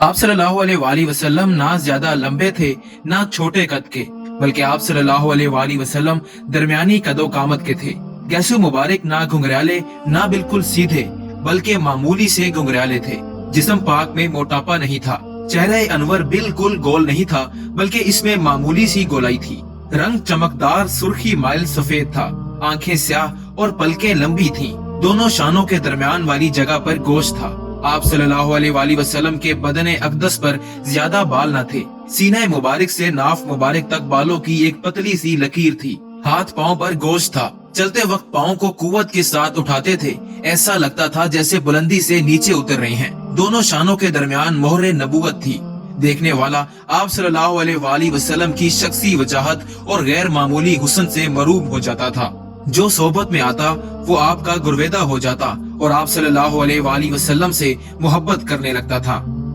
आप सल्लल्लाहु अलैहि वसल्लम ना ज्यादा लंबे थे ना छोटे कद के, बल्कि आप सल्लल्लाहु अलैहि वसल्लम दरमियानी कदो कामत के थे। गैसु मुबारक ना घुंघराले ना बिल्कुल सीधे, बल्कि मामूली से घुंघराले थे। जिस्म पाक में मोटापा नहीं था। चेहरे अनवर बिल्कुल गोल नहीं था, बल्कि इसमें मामूली सी गोलाई थी। रंग चमकदार सुर्खी माइल सफेद था। आंखें स्याह और पलकें लंबी थीं। दोनों शानों के दरमियान वाली जगह पर गोश्त था। आप सल्लल्लाहु अलैहि वसल्लम के बदने अक़दस पर ज्यादा बाल न थे। सीने मुबारक से नाफ मुबारक तक बालों की एक पतली सी लकीर थी। हाथ पाँव पर गोश्त था। चलते वक्त पाँव को कुव्वत के साथ उठाते थे। ऐसा लगता था जैसे बुलंदी से नीचे उतर रहे हैं। दोनों शानों के दरमियान मोहरे नबूवत थी। देखने वाला आप सल्लल्लाहु अलैहि वसल्लम की शख्सी वजाहत और गैर मामूली हुस्न से मरूब हो जाता था। जो सोहबत में आता वो आपका गुरवेदा हो जाता और आप सल्लल्लाहु अलैहि वसल्लम से मोहब्बत करने लगता था।